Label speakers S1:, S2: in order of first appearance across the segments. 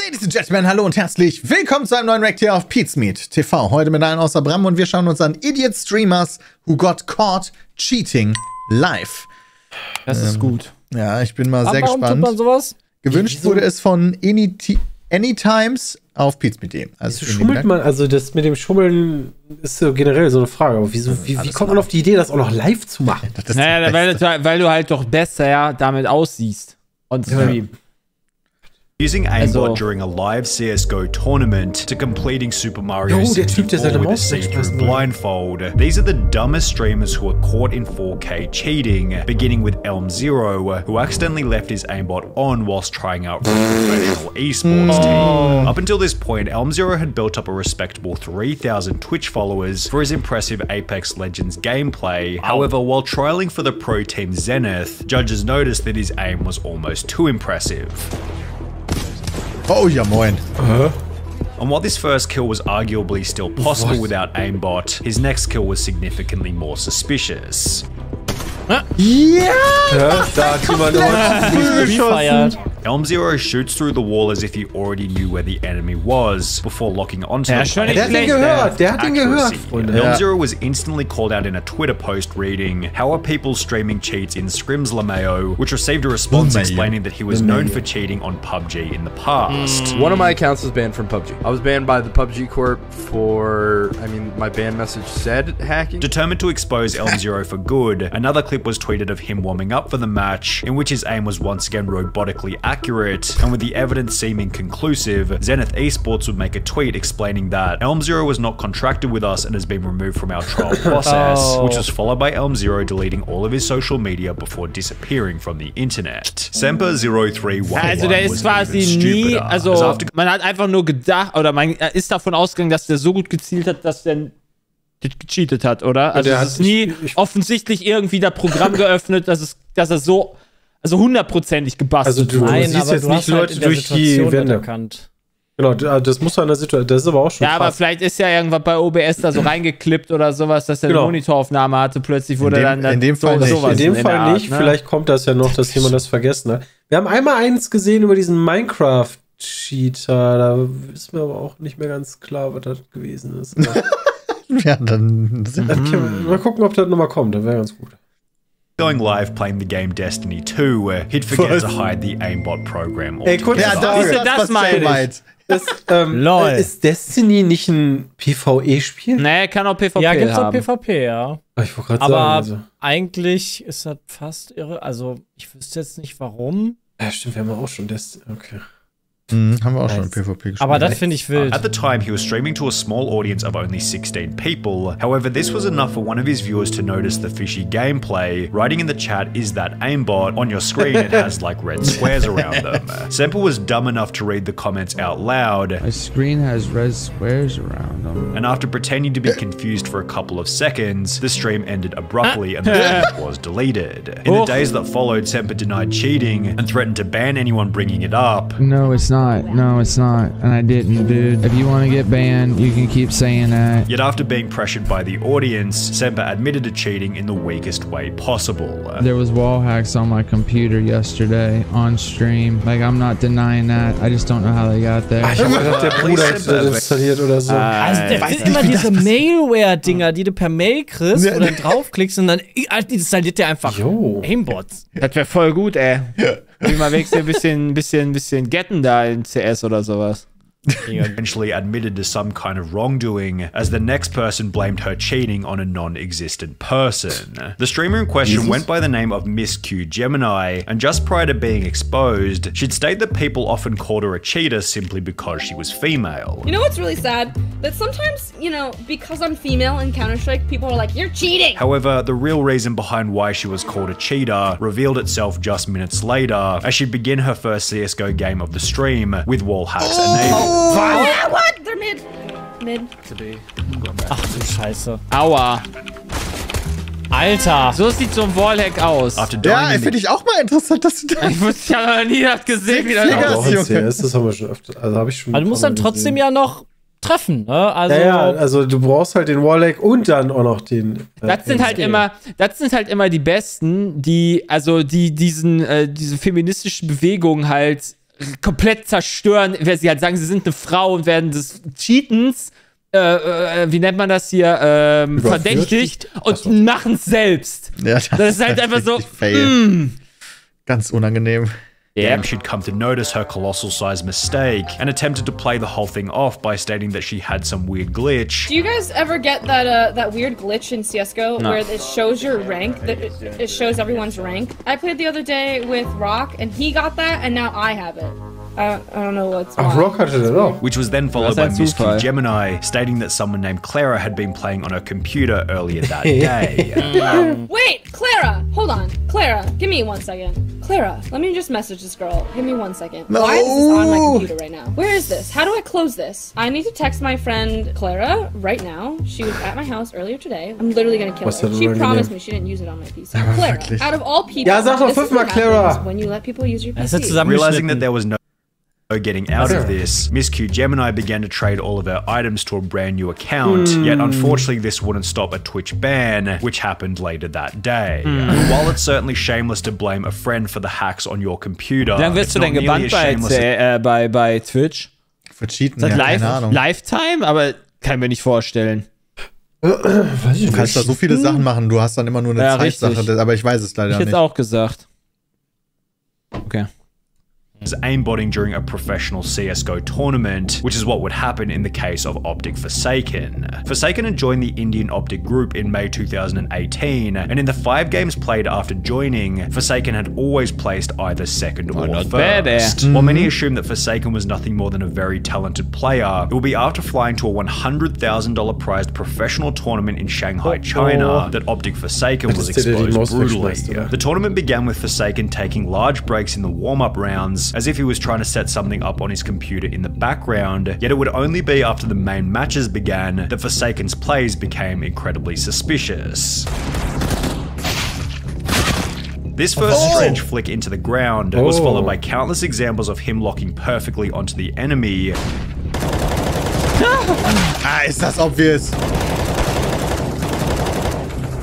S1: Ladies and Gentlemen, hallo und herzlich willkommen zu einem neuen React hier auf Pizmeet TV. Heute mit allen außer Bram und wir schauen uns an Idiot Streamers Who Got Caught Cheating live.
S2: Das ist gut.
S1: Ja, ich bin mal sehr gespannt.
S2: Warum tut man sowas?
S1: Gewünscht wurde es von Anytimes auf Pizmeet.de.
S3: Also schummelt man, also das mit dem Schummeln ist so generell so eine Frage. Aber wie kommt man auf die Idee, das auch noch live zu machen?
S2: Naja, weil du halt doch besser damit aussiehst. Und Stream.
S4: Using aimbot during a live CSGO tournament to completing Super Mario 64 with a see-through blindfold. These are the dumbest streamers who are caught in 4K cheating, beginning with Elm0, who accidentally left his aimbot on whilst trying out for a professional esports team. Up until this point, Elm0 had built up a respectable 3,000 Twitch followers for his impressive Apex Legends gameplay. However, while trialing for the pro team Zenith, judges noticed that his aim was almost too impressive.
S1: Oh ja, moin.
S4: And while this first kill was arguably still possible without aimbot, his next kill was significantly more suspicious.
S1: Ja!
S3: Da hat jemand
S2: gefeiert.
S4: Elm0 shoots through the wall as if he already knew where the enemy was before locking onto the
S2: schon
S3: Der hat ihn gehört, der hat ihn gehört, Freunde.
S4: Elm0 was instantly called out in a Twitter post reading, "How are people streaming cheats in Scrims LMAO?" which received a response explaining that he was known for cheating on PUBG in the past.
S5: One of my accounts was banned from PUBG. I was banned by the PUBG Corp for, my ban message said hacking.
S4: Determined to expose Elm0 for good, another clip was tweeted of him warming up for the match, in which his aim was once again robotically accurate, and with the evidence seeming conclusive, Zenith Esports would make a tweet explaining that Elm0 was not contracted with us and has been removed from our trial process, which was followed by Elm0 deleting all of his social media before disappearing from the internet. Semper0311
S2: Also der ist quasi nie, man hat einfach nur gedacht, oder man ist davon ausgegangen, dass der so gut gezielt hat, dass der gecheatet hat, oder? Also es ist nie offensichtlich irgendwie das Programm geöffnet, dass er so hundertprozentig gebastelt
S3: wird. Also du siehst jetzt nicht Leute durch die Wände
S2: erkannt.
S3: Genau, das muss an der Situation, das ist aber auch schon
S2: Ja, aber vielleicht ist ja irgendwas bei OBS da so reingeklippt oder sowas, dass er eine Monitoraufnahme hatte, plötzlich wurde
S1: in dem Fall
S3: nicht, vielleicht kommt das ja noch, dass jemand das vergessen hat. Wir haben einmal eins gesehen über diesen Minecraft-Cheater, da ist mir aber auch nicht mehr ganz klar, was das gewesen ist.
S1: Ja, dann
S3: mal gucken, ob das nochmal kommt, das wäre ganz gut.
S4: Going live playing the game Destiny 2, he'd forget to hide the aimbot program altogether.
S2: Das meine ich.
S3: Ist Destiny nicht ein PvE-Spiel?
S2: Nee, kann auch PvP haben.
S6: Ja, gibt's auch PvP, ja.
S3: Ich wollte gerade
S6: sagen. Aber
S3: also.
S6: eigentlich ist das fast irre. Also, ich wüsste jetzt nicht, warum.
S3: Ja, stimmt, wir haben auch schon Destiny. Okay.
S1: haben wir auch schon PvP gespielt.
S6: Aber das finde ich wild.
S4: At the time, he was streaming to a small audience of only 16 people. However, this was enough for one of his viewers to notice the fishy gameplay. Writing in the chat, "Is that aimbot?" On your screen, it has like red squares around them. Semper was dumb enough to read the comments out loud.
S7: My screen has red squares around them.
S4: And after pretending to be confused for a couple of seconds, the stream ended abruptly and the comment was deleted. In the days that followed, Semper denied cheating and threatened to ban anyone bringing it up.
S7: No, it's not. No, it's not. And I didn't, dude. If you want to get banned, you can keep saying that.
S4: Yet after being pressured by the audience, Semper admitted to cheating in the weakest way possible.
S7: There was wall hacks on my computer yesterday on stream. Like, I'm not denying that. I just don't know how they got there.
S3: Ich hab gedacht, der Bruder hat das installiert oder so.
S6: Also, das sind immer diese Malware-Dinger, die du per Mail kriegst und dann draufklickst und dann installiert der einfach Aimbots.
S2: Das wäre voll gut, ey. Wie mal wenigstens ein bisschen getten da in CS oder sowas.
S4: Eventually admitted to some kind of wrongdoing, as the next person blamed her cheating on a non-existent person. The streamer in question went by the name of Miss Q Gemini, and just prior to being exposed, she'd state that people often called her a cheater simply because she was female.
S8: You know what's really sad? That sometimes, because I'm female in Counter-Strike, people are like, "You're cheating!"
S4: However, the real reason behind why she was called a cheater revealed itself just minutes later, as she'd begin her first CSGO game of the stream with wall hacks enabled.
S8: What? They're mid.
S6: Ach du Scheiße.
S2: Aua.
S6: Alter.
S2: So sieht so ein Wallhack aus.
S1: Ja, finde ich auch mal interessant, dass du da...
S2: Ich habe noch nie das gesehen, wie das
S3: CS, das haben wir schon öfter. Also habe ich schon.
S6: Aber du musst dann trotzdem ja noch treffen, ne? Also,
S3: also du brauchst halt den Wallhack und dann auch noch den.
S2: Das sind halt immer die Besten, die diese feministischen Bewegungen halt komplett zerstören, wer sie halt sagen, sie sind eine Frau und werden des Cheatens, wie nennt man das hier, verdächtigt und machen es selbst. Ja, das ist halt einfach so,
S1: ganz unangenehm.
S4: Yeah. She'd come to notice her colossal size mistake and attempted to play the whole thing off by stating that she had some weird glitch.
S8: Do you guys ever get that weird glitch in CSGO where it shows your rank, that it shows everyone's rank? I played the other day with Rock and he got that and now I have it. I don't know what's wrong.
S3: Rock hatte das auch.
S4: Which was then followed by Miss Q Gemini stating that someone named Clara had been playing on her computer earlier that day.
S8: Wait, Clara! Hold on. Clara, give me 1 second. Clara, let me just message this girl. Give me 1 second.
S1: No.
S8: Why is this on my computer right now? Where is this? How do I close this? I need to text my friend Clara right now. She was at my house earlier today. I'm literally gonna kill her. She promised me she didn't use it on my PC. Clara, out of all people,
S3: ja, sag doch 5-mal Clara.
S8: When you let people use your PC.
S4: Realizing that there was no getting out of this, Miss Q Gemini began to trade all of her items to a brand new account, yet unfortunately this wouldn't stop a Twitch ban, which happened later that day. While it's certainly shameless to blame a friend for the hacks on your computer,
S2: dann wirst du denn gebannt bei Twitch?
S1: Für Cheaten, ja, keine Ahnung.
S2: Lifetime? Aber kann ich mir nicht vorstellen.
S1: Du kannst da so viele Sachen machen, du hast dann immer nur eine Zeitsache, aber ich weiß es leider nicht.
S2: Ich hätte es auch gesagt. Okay.
S4: Aimbotting during a professional CSGO tournament, which is what would happen in the case of Optic Forsaken. Forsaken had joined the Indian Optic group in May 2018, and in the 5 games played after joining, Forsaken had always placed either second or first. While many assume that Forsaken was nothing more than a very talented player, it will be after flying to a $100,000 prized professional tournament in Shanghai, China, that Optic Forsaken was exposed brutally. The tournament began with Forsaken taking large breaks in the warm-up rounds, as if he was trying to set something up on his computer in the background, yet it would only be after the main matches began that Forsaken's plays became incredibly suspicious. This first strange flick into the ground was followed by countless examples of him locking perfectly onto the enemy.
S1: Ist das obvious?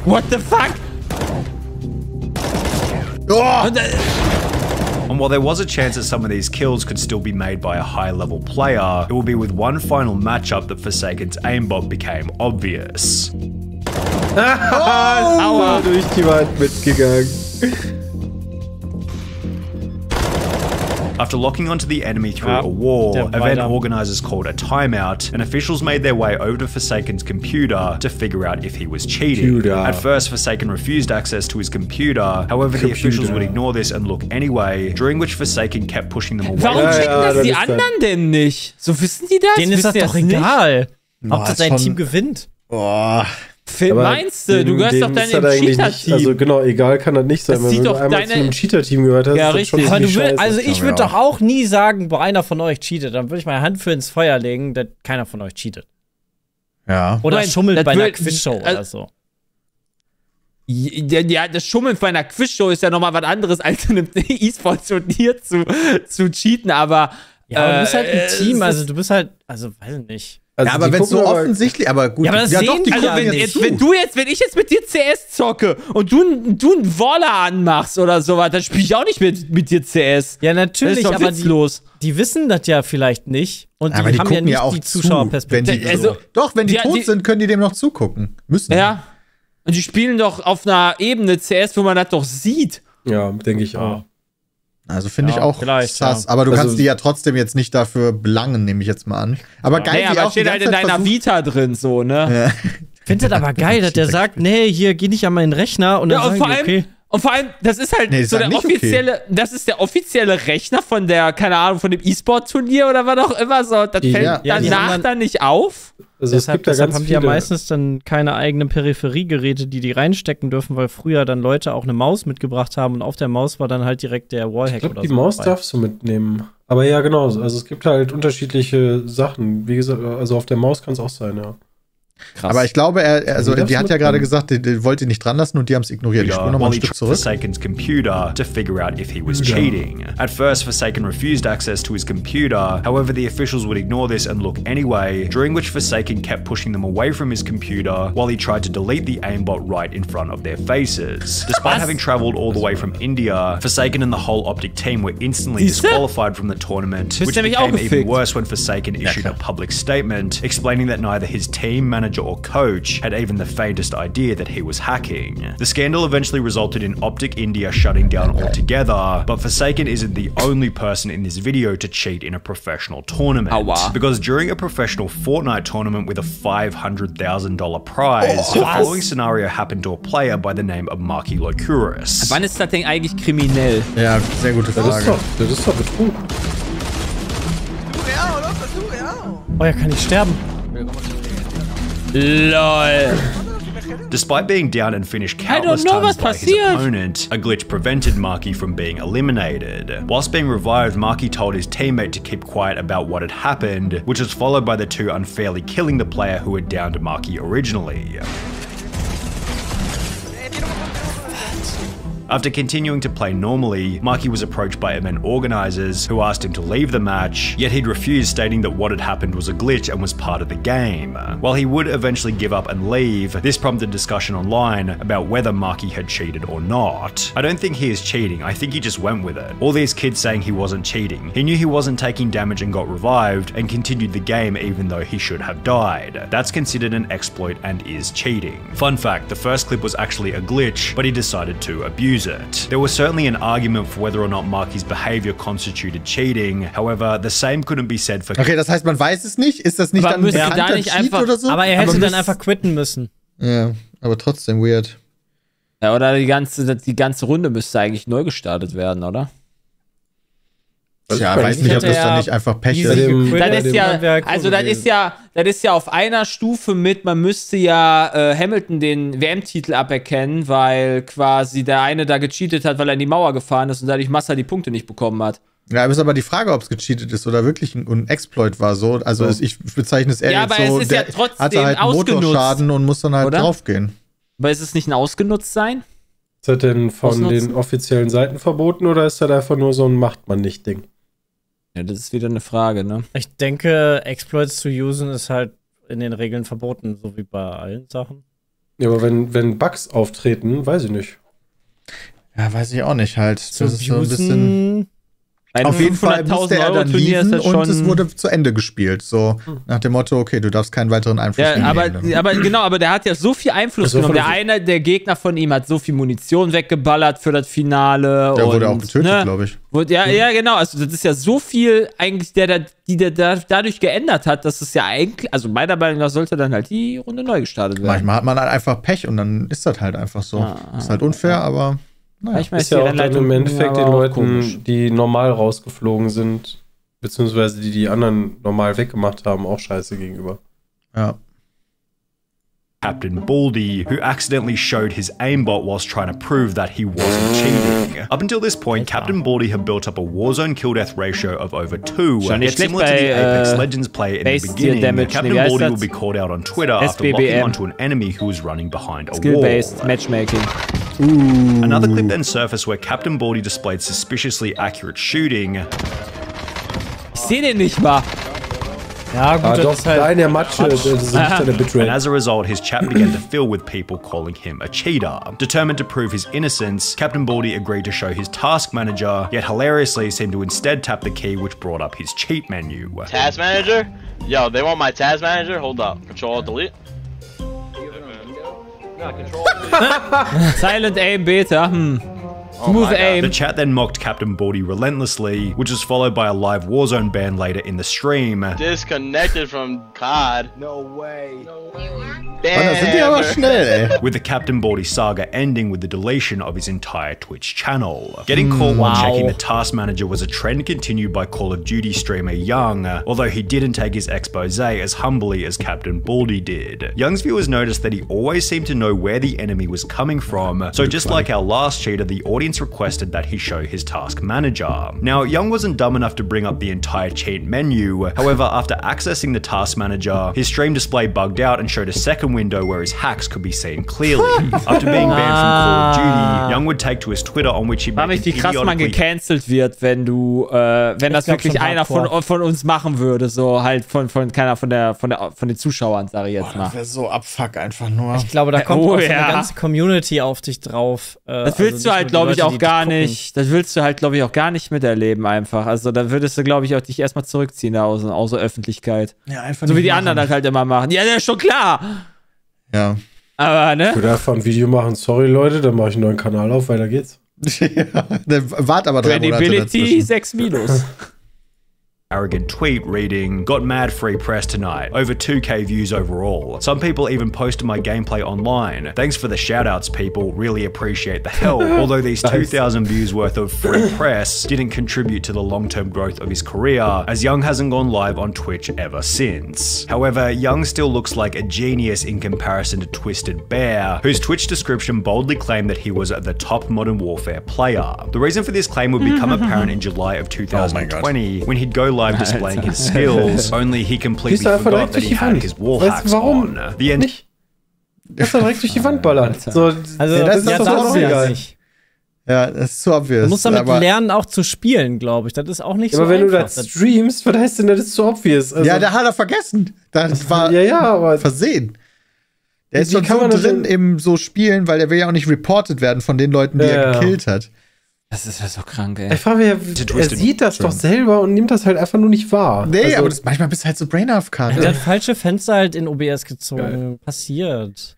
S2: What the fuck?
S4: And while there was a chance that some of these kills could still be made by a high-level player, it will be with one final matchup that Forsaken's aimbot became obvious.
S3: Aua, durch die Wand mitgegangen.
S4: After locking onto the enemy through a wall, event organizers called a timeout, and officials made their way over to Forsaken's computer to figure out if he was cheating. At first, Forsaken refused access to his computer, however the officials would ignore this and look anyway, during which Forsaken kept pushing them away.
S2: Warum checken das die anderen denn nicht? So wissen die das?
S6: Denen ist das doch egal. Hauptsache sein Team gewinnt.
S2: Meinst du? Du gehörst doch deinem Cheater-Team.
S3: Also genau, egal kann das nicht sein, wenn du einmal zu einem Cheater-Team gehört hast.
S6: Ja, richtig. Aber ich würde doch auch nie sagen, boah, einer von euch cheatet. Dann würde ich meine Hand für ins Feuer legen, dass keiner von euch cheatet.
S1: Ja.
S6: Oder schummelt bei einer Quizshow oder so.
S2: Ja, das Schummeln bei einer Quizshow ist ja nochmal was anderes, als in einem E-Sport-Turnier zu cheaten, aber
S6: ja, aber du bist halt ein Team, also du bist halt, weiß ich nicht.
S1: Also ja, aber wenn es so offensichtlich, aber gut.
S6: Ja, aber das sehen doch, die
S2: also wenn ich jetzt mit dir CS zocke und du einen Waller anmachst oder sowas, dann spiele ich auch nicht mit dir CS.
S6: Ja, natürlich, aber die wissen das ja vielleicht nicht. Und die haben ja nicht die Zuschauerperspektive.
S1: Wenn die tot sind, können die dem noch zugucken. Müssen.
S2: Ja. Und die spielen doch auf einer Ebene CS, wo man das doch sieht.
S3: Ja, denke ich auch.
S1: Also finde ich auch sass. Aber du kannst die ja trotzdem jetzt nicht dafür belangen, nehme ich jetzt mal an. Aber geil,
S2: aber steht halt in deiner Vita drin, so, ne?
S6: Ja. Ich finde das aber geil, dass der sagt, nee, hier, geh nicht an meinen Rechner. Und dann
S2: und vor allem, das ist halt so der offizielle, das ist der offizielle Rechner von der, keine Ahnung, von dem E-Sport-Turnier oder was auch immer so. Das fällt danach dann nicht auf.
S3: Also deshalb
S6: haben die ja meistens dann keine eigenen Peripheriegeräte, die reinstecken dürfen, weil früher dann Leute auch eine Maus mitgebracht haben und auf der Maus war dann halt direkt der Wallhack oder so.
S3: Die Maus darfst du mitnehmen. Aber ja, genau. Also es gibt halt unterschiedliche Sachen. Wie gesagt, also auf der Maus kann es auch sein, ja.
S1: Krass. Aber ich glaube, die hat ja gerade gesagt, die wollte ihn nicht dran lassen und die haben es ignoriert. Ich spule nochmal ein Stück zurück.
S4: Forsaken's computer to figure out if he was cheating. At first, Forsaken refused access to his computer. However, the officials would ignore this and look anyway, during which Forsaken kept pushing them away from his computer while he tried to delete the aimbot right in front of their faces. Despite having traveled all the way from India, Forsaken and the whole Optic team were instantly disqualified from the tournament, which became even worse when Forsaken issued a public statement explaining that neither his team, manager, or coach had even the faintest idea that he was hacking. The scandal eventually resulted in Optic India shutting down altogether, but Forsaken isn't the only person in this video to cheat in a professional tournament. Because during a professional Fortnite tournament with a $500,000 prize, the following scenario happened to a player by the name of Marky Locuris.
S2: Wann ist das Ding eigentlich kriminell?
S1: Ja, sehr gute Frage.
S3: Das ist doch Betrug.
S6: Oh, er kann nicht sterben.
S2: LOL.
S4: Despite being down and finished countless times by his opponent, a glitch prevented Marky from being eliminated. Whilst being revived, Marky told his teammate to keep quiet about what had happened, which was followed by the two unfairly killing the player who had downed Marky originally. After continuing to play normally, Marky was approached by event organizers who asked him to leave the match, yet he'd refused, stating that what had happened was a glitch and was part of the game. While he would eventually give up and leave, this prompted discussion online about whether Marky had cheated or not. I don't think he is cheating, I think he just went with it. All these kids saying he wasn't cheating. He knew he wasn't taking damage and got revived, and continued the game even though he should have died. That's considered an exploit and is cheating. Fun fact, the first clip was actually a glitch, but he decided to abuse it. There was certainly an argument for whether or not Marky's behavior constituted cheating. However, the same couldn't be said for...
S1: Okay, das heißt, man weiß es nicht? Ist das nicht
S2: aber
S1: dann ein bekannter
S2: nicht
S1: Cheat
S2: einfach,
S1: oder so?
S6: Aber er hätte dann einfach quitten müssen.
S1: Ja, aber trotzdem weird.
S2: Ja, oder die ganze Runde müsste eigentlich neu gestartet werden, oder?
S1: Ja, weiß nicht, ob das dann nicht einfach Pech ist.
S2: Das ist ja auf einer Stufe mit, man müsste ja Hamilton den WM-Titel aberkennen, weil quasi der eine da gecheatet hat, weil er in die Mauer gefahren ist und dadurch Massa die Punkte nicht bekommen hat.
S1: Ja, ist aber die Frage, ob es gecheatet ist oder wirklich ein Exploit war. So. Also ich bezeichne es eher
S2: jetzt
S1: so,
S2: es ist ja trotzdem
S1: hatte halt einen Motorschaden und muss dann halt draufgehen.
S2: Aber ist es nicht ein Ausgenutztsein?
S3: Ist das denn von den offiziellen Seiten verboten oder ist das einfach nur so ein Macht-man-nicht-Ding?
S2: Ja, das ist wieder eine Frage, ne?
S6: Ich denke, Exploits zu usen ist halt in den Regeln verboten, so wie bei allen Sachen.
S3: Ja, aber wenn Bugs auftreten, weiß ich nicht.
S1: Ja, weiß ich auch nicht halt.
S6: So
S1: das ist so ein bisschen... Auf jeden Fall musste er dann lieben und es wurde zu Ende gespielt. So nach dem Motto, okay, du darfst keinen weiteren Einfluss nehmen.
S2: Aber der hat ja so viel Einfluss genommen. Der Gegner von ihm hat so viel Munition weggeballert für das Finale.
S1: Der wurde auch getötet, glaube ich.
S2: Ja, genau. Also das ist ja so viel eigentlich, die der dadurch geändert hat, dass es ja eigentlich, also meiner Meinung nach sollte dann halt die Runde neu gestartet werden.
S1: Manchmal hat man halt einfach Pech und dann ist das halt einfach so. Ist halt unfair, aber...
S3: Naja. Ist ja auch dann im Endeffekt den Leuten, die normal rausgeflogen sind, beziehungsweise die anderen normal weggemacht haben, auch scheiße gegenüber.
S1: Ja.
S4: Captain Baldy, who accidentally showed his aimbot whilst trying to prove that he wasn't cheating. Up until this point, Captain Baldy had built up a Warzone kill-death ratio of over 2, yet similar to the Apex Legends player in the beginning, Captain Baldy would be called out on Twitter after locking onto an enemy who was running behind a wall.
S2: Skill-based Matchmaking.
S4: Another clip then surfaced where Captain Baldy displayed suspiciously accurate shooting.
S2: Ich sehe den nicht mal.
S6: Ja, gut,
S3: das ist halt eine Matsche, das ist nicht eine Bitrate.
S4: And as a result, his chat began to fill with people calling him a cheater. Determined to prove his innocence, Captain Baldy agreed to show his task manager, yet hilariously seemed to instead tap the key which brought up his cheat menu.
S9: Task manager? Yo, they want my task manager? Hold up. Control delete.
S2: Silent aim beta. Smooth aim.
S4: The chat then mocked Captain Baldy relentlessly, which was followed by a live Warzone ban later in the stream.
S9: Disconnected from COD.
S1: No way. Das sind die aber schnell, ey.
S4: With the Captain Baldy saga ending with the deletion of his entire Twitch channel. Getting caught while checking the task manager was a trend continued by Call of Duty streamer Young, although he didn't take his expose as humbly as Captain Baldy did. Young's viewers noticed that he always seemed to know where the enemy was coming from, so just like our last cheater, the audience audience requested that he show his task manager. Now, Young wasn't dumb enough to bring up the entire cheat menu. However, after accessing the task manager, his stream display bugged out and showed a second window where his hacks could be seen clearly. After being banned from Call of Duty, Young would take to his Twitter, on which he made
S2: wie krass man gecancelt wird, wenn das wirklich einer von uns machen würde, so halt von den Zuschauern, sage ich jetzt mal.
S1: Das wäre so Abfuck einfach nur.
S6: Ich glaube, da kommt auch so eine ganze Community auf dich drauf.
S2: Das willst du halt, glaube ich, auch gar nicht. Das willst du halt, glaube ich, auch gar nicht miterleben einfach. Also da würdest du, glaube ich, auch dich erstmal zurückziehen da aus der Öffentlichkeit. Ja, einfach so wie die anderen das halt immer machen. Ja, das ist schon klar.
S1: Ja.
S2: Aber, ne?
S3: Ich würde einfach ein Video machen. Sorry, Leute, dann mache ich einen neuen Kanal auf. Weiter geht's.
S1: Ja, wart aber 3 Monate
S2: Credibility 6-.
S4: Arrogant tweet reading, "Got mad free press tonight. Over 2K views overall. Some people even posted my gameplay online. Thanks for the shoutouts, people. Really appreciate the help. Although these 2,000 views worth of free press didn't contribute to the long-term growth of his career, as Young hasn't gone live on Twitch ever since. However, Young still looks like a genius in comparison to Twisted Bear, whose Twitch description boldly claimed that he was the top Modern Warfare player. The reason for this claim would become apparent in July of 2020, when he'd go live displaying his skills, only he completely forgot that he had his wall hacks on. The end.
S3: Lass doch direkt durch die Wand ballern. So,
S6: also,
S3: das ist doch auch egal.
S1: Ja, das ist so obvious.
S6: Du musst damit lernen, auch zu spielen, glaube ich. Das ist auch nicht so
S3: aber wenn
S6: einfach.
S3: du das streamst, was heißt denn, das ist so obvious? Also,
S1: ja, der hat er vergessen. Das war
S3: aber
S1: versehen. Der ist schon so drin im so Spielen, weil der will ja auch nicht reported werden von den Leuten, die er gekillt hat.
S2: Das ist ja so krank, ey.
S3: Ich frage mich, er sieht das doch selber und nimmt das halt einfach nur nicht wahr.
S1: Nee,
S3: also,
S1: aber manchmal bist du halt so Brain-AFK.
S6: Er hat falsche Fenster halt in OBS gezogen. Passiert.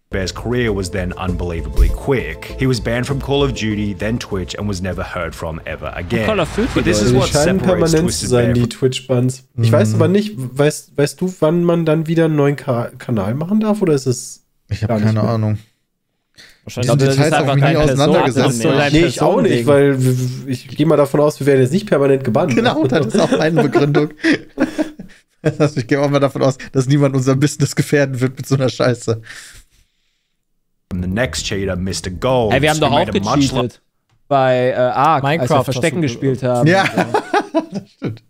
S4: Bear's career was then unbelievably quick. He was banned from Call of Duty, then Twitch, and was never heard from ever again.
S2: Call of Duty,
S4: but this is what separates
S3: Twisted Bear die Twitch-Bans. Ich weiß aber nicht, weißt du, wann man dann wieder einen neuen Kanal machen darf, oder ist es
S1: Ich habe keine Ahnung.
S2: Wahrscheinlich das ist einfach nie auseinandergesetzt.
S3: Nee, ich auch nicht, weil ich gehe mal davon aus, wir werden jetzt nicht permanent gebannt.
S1: Genau, das ist auch meine Begründung. Also ich gehe auch mal davon aus, dass niemand unser Business gefährden wird mit so einer Scheiße.
S4: The next cheater, Mr. Gold.
S2: Ey, wir haben doch auch gecheatet bei Ark, als wir Verstecken gespielt haben.
S1: Ja, das stimmt.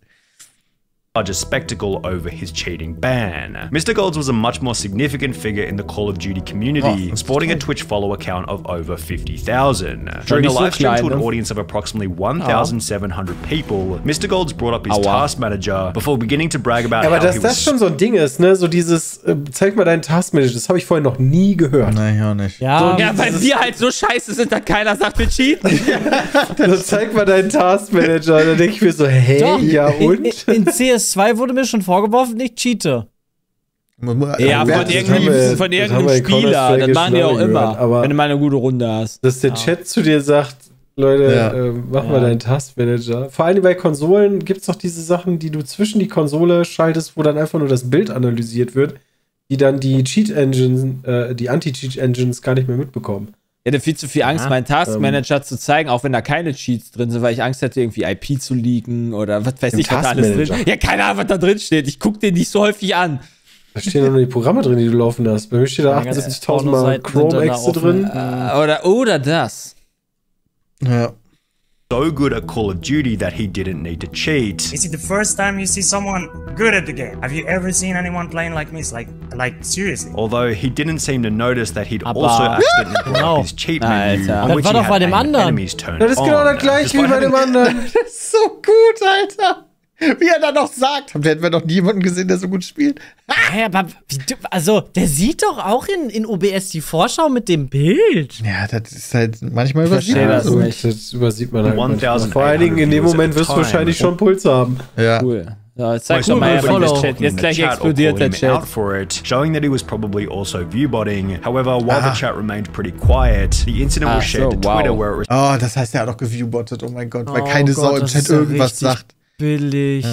S4: Larger spectacle over his cheating ban. Mr. Golds was a much more significant figure in the Call of Duty community, sporting a Twitch follow account of over 50,000. During a live stream to an audience of approximately 1,700 people, Mr. Golds brought up his task manager before beginning to brag about
S3: aber
S4: how
S3: dass das schon so ein Ding ist, ne, so dieses zeig mal deinen Task Manager, das habe ich vorher noch nie gehört.
S1: Nein, ja nicht.
S2: Ja, so, weil wir halt so scheiße sind, dass keiner sagt, wir cheaten.
S3: So, zeig mal deinen Task Manager, da denke ich mir so, hey, doch, ja und?
S6: In CS2 wurde mir schon vorgeworfen, ich cheate.
S2: Ja, von irgendeinem Spieler. Das machen die auch immer, wenn du mal eine gute Runde hast.
S3: Dass der Chat zu dir sagt, Leute, mach mal deinen Taskmanager. Vor allem bei Konsolen gibt es doch diese Sachen, die du zwischen die Konsole schaltest, wo dann einfach nur das Bild analysiert wird, die dann die Cheat-Engines, die Anti-Cheat-Engines gar nicht mehr mitbekommen.
S2: Ich hätte viel zu viel Angst, meinen Taskmanager zu zeigen, auch wenn da keine Cheats drin sind, weil ich Angst hätte, irgendwie IP zu leaken oder was weiß ich, was da alles drin ist. Ja, keine Ahnung, was da drin steht. Ich gucke den nicht so häufig an.
S3: Da stehen nur die Programme drin, die du laufen hast. Bei mir steht da 78.000 Mal Chrome-Exe drin.
S2: Oder das.
S1: Ja.
S4: So good at Call of Duty that he didn't need to cheat.
S10: Is it the first time you see someone good at the game? Have you ever seen anyone playing like me? Like seriously?
S4: Although he didn't seem to notice that he'd also accidentally brought up his cheat menu, on which he had enemies turned on.
S3: Das ist genau das gleiche wie bei dem anderen.
S1: Das ist so gut, Alter. Wie er dann noch sagt. Hätten wir noch niemanden gesehen, der so gut spielt.
S6: Ja, aber also, der sieht doch auch in OBS die Vorschau mit dem Bild.
S1: Ja, das ist halt manchmal übersieht man
S3: das nicht. Das übersieht man halt. Vor allen Dingen in dem Moment wirst du wahrscheinlich schon Puls haben.
S1: Ja.
S2: Cool. Ja, zeig doch mal Follow. Jetzt gleich explodiert der Chat.
S4: For it, showing that he was probably also viewbotting. However, while the chat remained pretty quiet, the incident was shared to Twitter where it was.
S1: Oh, das heißt, er hat auch geviewbottet. Oh mein Gott, weil keine Sau im Chat irgendwas sagt.
S6: Billig.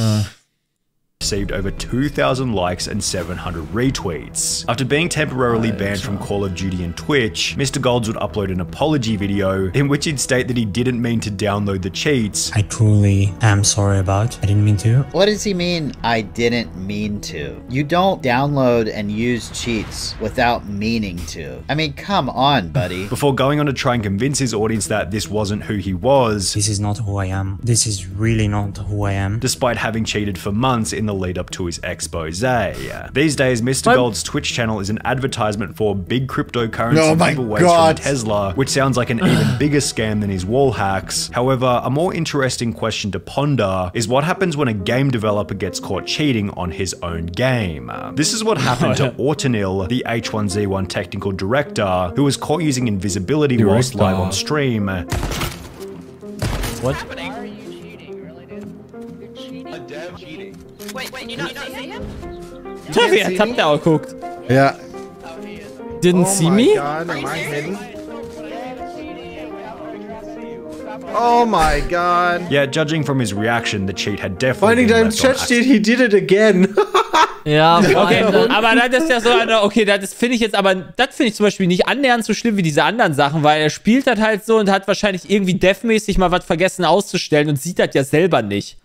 S4: received over 2,000 likes and 700 retweets. After being temporarily banned from Call of Duty and Twitch, Mr. Golds would upload an apology video in which he'd state that he didn't mean to download the cheats.
S11: I truly am sorry about. I didn't mean to.
S12: What does he mean, I didn't mean to? You don't download and use cheats without meaning to. I mean, come on, buddy.
S4: Before going on to try and convince his audience that this wasn't who he was.
S11: This is not who I am. This is really not who I am.
S4: Despite having cheated for months in the lead up to his expose. These days, Mr. Gold's Twitch channel is an advertisement for big cryptocurrency giveaways from Tesla, which sounds like an even bigger scam than his wall hacks. However, a more interesting question to ponder is what happens when a game developer gets caught cheating on his own game. This is what happened to Autonil, the H1Z1 technical director, who was caught using invisibility whilst live on stream.
S6: What?
S9: Are you cheating? Really, dude? You're cheating. A dev cheating. Wait, can you not see him?
S2: Jetzt habt ihr auch geguckt.
S1: Ja.
S6: Didn't see me?
S5: God, am I hidden? Oh my god.
S4: Yeah, judging from his reaction, the cheat had definitely
S3: Finding
S4: been
S3: deinem
S4: left on
S3: Chat steht, he did it again.
S6: Ja,
S2: okay, aber das ist ja so eine, okay, das finde ich jetzt, aber das finde ich zum Beispiel nicht annähernd so schlimm wie diese anderen Sachen, weil er spielt das halt so und hat wahrscheinlich irgendwie devmäßig mal was vergessen auszustellen und sieht das ja selber nicht.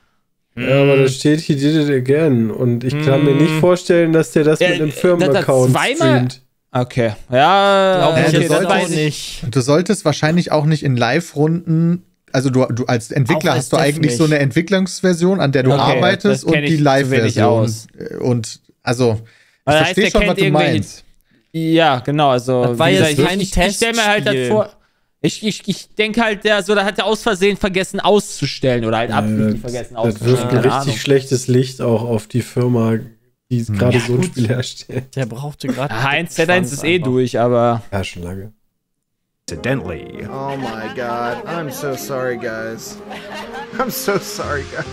S3: Ja, aber da steht, he did it again. Und ich kann mir nicht vorstellen, dass der das mit einem Firmenaccount streamt.
S2: Okay, ja,
S6: glaube ich
S2: okay,
S6: jetzt auch nicht.
S1: Du solltest wahrscheinlich auch nicht in Live-Runden, also du als Entwickler hast du eigentlich
S6: nicht.
S1: so eine Entwicklungsversion, an der du arbeitest und die Live-Version. Und also, ich verstehe schon, was du meinst.
S2: Ja, genau, also
S6: das war jetzt kein
S2: ich stell mir halt das vor. Ich denke halt, da hat er aus Versehen vergessen auszustellen oder halt absichtlich vergessen auszustellen.
S3: Das wirft ein richtig schlechtes Licht auch auf die Firma, die gerade so ein Spiel herstellt.
S6: Der brauchte gerade.
S2: Heinz Z1 ist eh durch, aber.
S3: Ja, schon lange.
S4: Accidentally.
S5: Oh my god. I'm so sorry, guys. I'm so sorry, guys.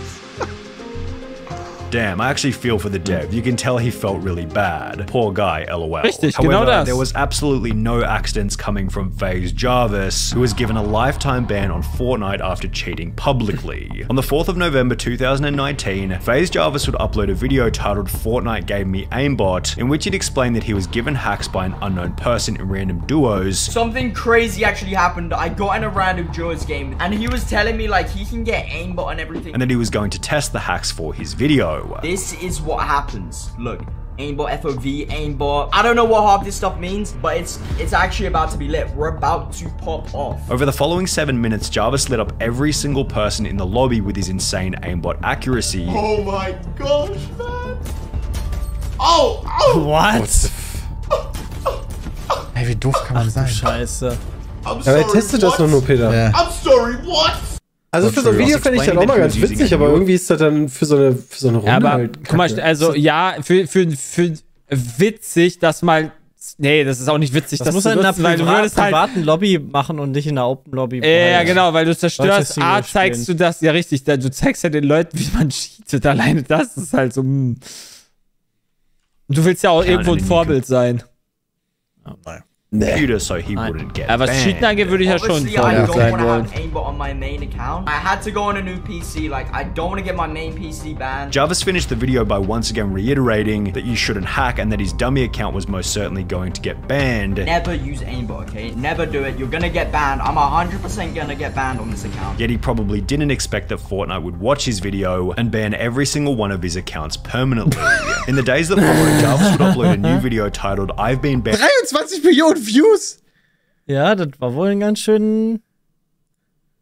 S4: Damn, I actually feel for the dev. You can tell he felt really bad. Poor guy, lol.
S2: Richtig,
S4: However,
S2: genau das.
S4: there was absolutely no accidents coming from FaZe Jarvis, who was given a lifetime ban on Fortnite after cheating publicly. On the 4th of November 2019, FaZe Jarvis would upload a video titled Fortnite Gave Me Aimbot, in which he'd explained that he was given hacks by an unknown person in random duos.
S13: Something crazy actually happened. I got in a random duos game, and he was telling me like he can get aimbot and everything.
S4: And that he was going to test the hacks for his video.
S13: This is what happens. Look, aimbot, FOV, aimbot. I don't know what half this stuff means, but it's actually about to be lit. We're about to pop off.
S4: Over the following 7 minutes, Jarvis lit up every single person in the lobby with his insane aimbot accuracy.
S14: Oh my gosh, man. Oh!
S6: What?
S1: Ey, wie doof kann man sein?
S6: Scheiße.
S3: Aber er testet das doch nur, Peter.
S1: Ja.
S14: I'm sorry, what?
S3: Also für so ein Video fände ich das auch mal ganz witzig, aber irgendwie ist das dann für so eine Runde
S2: ja, aber,
S3: halt
S2: guck mal, also ja, für witzig, dass mal, nee, das ist auch nicht witzig,
S6: das muss halt in einer privaten Lobby machen und nicht in einer Open Lobby.
S2: Ja, genau, weil du zerstörst, zeigst du das, ja richtig, du zeigst ja den Leuten, wie man cheatet, alleine das ist halt so, Du willst ja auch irgendwo ein Vorbild sein.
S6: Oh, nein.
S4: Computer, so he wouldn't get
S2: was Cheaten angeht, würde ich ja schon
S13: I don't want to have aimbot on my main account. I had to go on a new PC. Like, I don't want to get my main PC banned.
S4: Jarvis finished the video by once again reiterating that you shouldn't hack and that his dummy account was most certainly going to get banned.
S13: Never use aimbot, okay? Never do it. You're gonna get banned. I'm 100% gonna get banned on this account.
S4: Yet he probably didn't expect that Fortnite would watch his video and ban every single one of his accounts permanently. In the days that followed, Jarvis would upload a new video titled I've been banned.
S1: 23 Millionen Views!
S6: Ja, das war wohl ein ganz schön...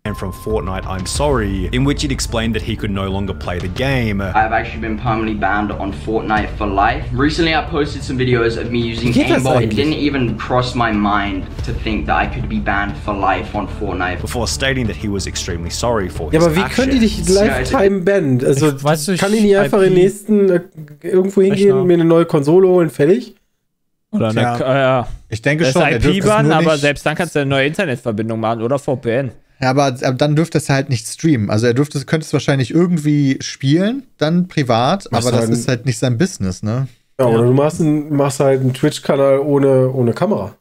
S4: And from Fortnite, I'm sorry, in which it explained that he could no longer play the game.
S13: I've actually been permanently banned on Fortnite for life. Recently, I posted some videos of me using aimbot. It didn't even cross my mind to think that I could be banned for life on Fortnite.
S4: Before stating that he was extremely sorry for his
S3: Ja, aber wie können die dich Lifetime bannen? Also,
S6: weißt du,
S3: kann ich nicht einfach in den nächsten irgendwo hingehen, mir eine neue Konsole holen, fertig?
S2: Oder eine,
S1: ich denke schon,
S2: er dürfte es nur aber selbst dann kannst du eine neue Internetverbindung machen oder VPN.
S1: Ja, aber dann dürfte es halt nicht streamen. Also er könnte es wahrscheinlich irgendwie spielen, dann privat, aber das ist halt nicht sein Business, ne?
S3: Ja, oder du machst halt einen Twitch-Kanal ohne Kamera.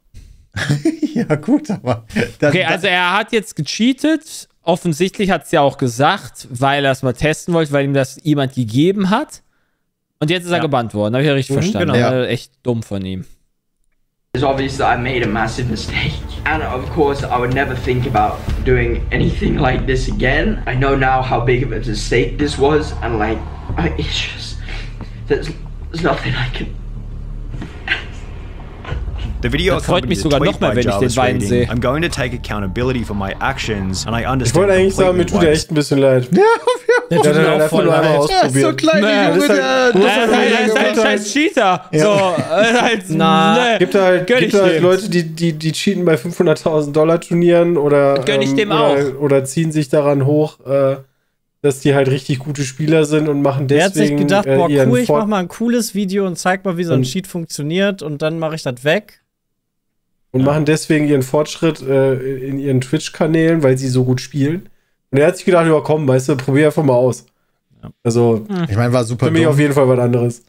S1: Ja, gut, aber...
S2: Okay, also er hat jetzt gecheatet. Offensichtlich hat es ja auch gesagt, weil er es mal testen wollte, weil ihm das jemand gegeben hat. Und jetzt ist er gebannt worden, habe ich ja richtig verstanden.
S1: Genau.
S2: Ja. Echt dumm von ihm.
S13: It's obvious that I made a massive mistake. And of course, I would never think about doing anything like this again. I know now how big of a mistake this was, and like, it's just, there's nothing I can...
S4: The video
S2: das freut mich sogar noch mehr, wenn ich den beiden sehe.
S4: I'm going to take accountability for my actions and I understand.
S3: Ich wollte eigentlich sagen, mir tut er echt ein bisschen leid.
S1: Ja,
S3: der tut mir einfach nur einmal ausprobiert.
S1: Ja, so klein Junge,
S2: der ist ein scheiß Cheater. So,
S3: gibt halt Leute, die cheaten bei $500.000 Turnieren oder oder ziehen sich daran hoch, dass die halt richtig gute Spieler sind und machen deswegen.
S6: Er hat sich gedacht, boah, cool, ich mach mal ein cooles Video und zeig mal, wie so ein Cheat funktioniert und dann mache ich das weg.
S3: Und machen deswegen ihren Fortschritt in ihren Twitch-Kanälen, weil sie so gut spielen. Und er hat sich gedacht, ja komm, weißt du, probier einfach mal aus. Also,
S1: ich meine, war super
S3: für mich auf jeden Fall was anderes.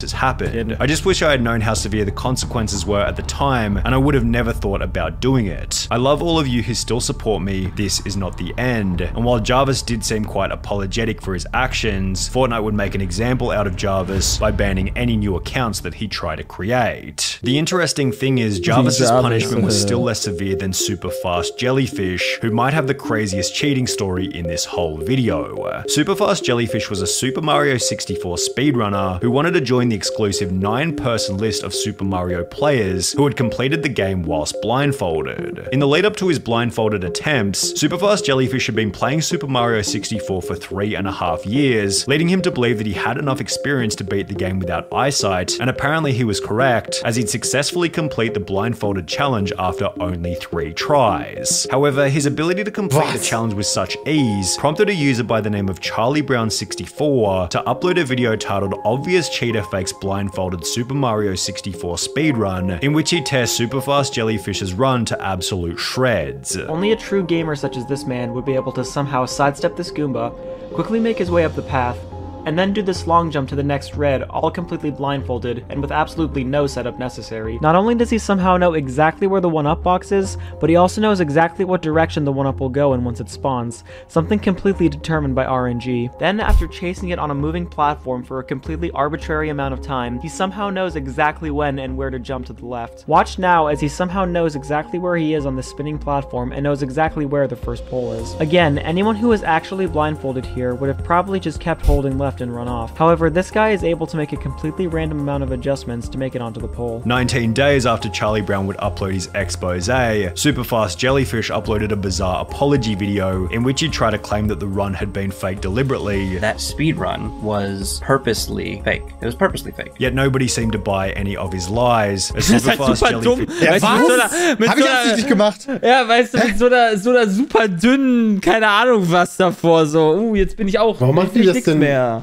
S4: Has happened. I just wish I had known how severe the consequences were at the time, and I would have never thought about doing it. I love all of you who still support me. This is not the end. And while Jarvis did seem quite apologetic for his actions, Fortnite would make an example out of Jarvis by banning any new accounts that he tried to create. The interesting thing is, Jarvis's punishment was still less severe than Super Fast Jellyfish, who might have the craziest cheating story in this whole video. Super Fast Jellyfish was a Super Mario 64 speedrunner who wanted to join the exclusive 9-person list of Super Mario players who had completed the game whilst blindfolded. In the lead up to his blindfolded attempts, Superfast Jellyfish had been playing Super Mario 64 for 3.5 years, leading him to believe that he had enough experience to beat the game without eyesight, and apparently he was correct, as he'd successfully complete the blindfolded challenge after only 3 tries. However, his ability to complete the challenge with such ease prompted a user by the name of CharlieBrown64 to upload a video titled Obvious Cheater Fakes Blindfolded Super Mario 64 Speedrun, in which he tears Superfast Jellyfish's run to absolute shreds.
S15: Only a true gamer such as this man would be able to somehow sidestep this Goomba, quickly make his way up the path, and then do this long jump to the next red, all completely blindfolded, and with absolutely no setup necessary. Not only does he somehow know exactly where the 1-up box is, but he also knows exactly what direction the 1-up will go in once it spawns, something completely determined by RNG. Then, after chasing it on a moving platform for a completely arbitrary amount of time, he somehow knows exactly when and where to jump to the left. Watch now as he somehow knows exactly where he is on the spinning platform and knows exactly where the first pole is. Again, anyone who was actually blindfolded here would have probably just kept holding left and run off. However, this guy is able to make a completely random amount of adjustments to make it onto the pole.
S4: 19 days after Charlie Brown would upload his expose, Superfast Jellyfish uploaded a bizarre apology video in which he tried to claim that the run had been faked deliberately.
S16: That speed run was purposely fake. It was purposely fake.
S4: Yet nobody seemed to buy any of his lies.
S2: Das ist halt super dumm. Ja,
S1: hab ich absichtlich gemacht.
S2: Ja, weißt du, mit so einer super dünnen, keine Ahnung was davor, so, jetzt bin ich auch.
S3: Warum macht die das denn
S2: mehr?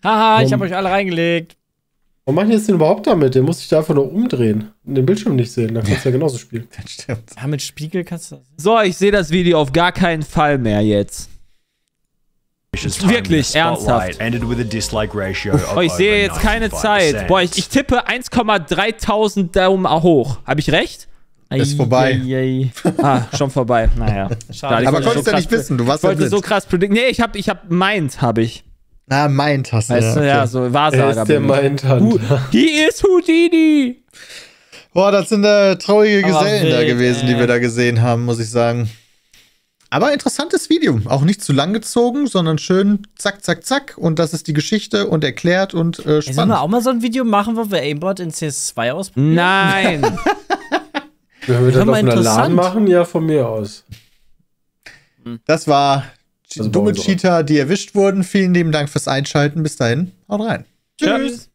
S2: Haha, ich habe euch alle reingelegt.
S3: Warum machen die das denn überhaupt damit? Der muss sich da einfach nur umdrehen und den Bildschirm nicht sehen. Dann kannst du ja genauso spielen.
S1: Das stimmt.
S6: Ja, mit Spiegel kannst du das.
S2: So, ich sehe das Video auf gar keinen Fall mehr jetzt. Wirklich, ernsthaft. Oh, ich sehe jetzt keine Zeit. Boah, ich tippe 1,3000 Daumen hoch. Habe ich recht?
S1: Ist vorbei.
S2: Schon vorbei. Naja.
S1: Schade. Aber konntest du ja nicht wissen. Du warst
S2: ja blind. So krass predikten. Nee, ich hab meint, habe ich.
S1: Meint hast du.
S2: Weißt du, ja, so Wahrsager.
S3: Er ist der Mindhunter.
S2: He is Houdini.
S1: Boah, das sind traurige Gesellen da gewesen, die wir da gesehen haben, muss ich sagen. Aber interessantes Video. Auch nicht zu lang gezogen, sondern schön zack, zack, zack. Und das ist die Geschichte und erklärt und spannend.
S6: Sollen wir auch mal so ein Video machen, wo wir Aimbot in CS2 ausprobieren?
S2: Nein.
S3: Wenn wir das auf einer LAN machen, ja, von mir aus.
S1: Das war dumme Cheater, die erwischt wurden. Vielen lieben Dank fürs Einschalten. Bis dahin. Haut rein.
S2: Tschüss.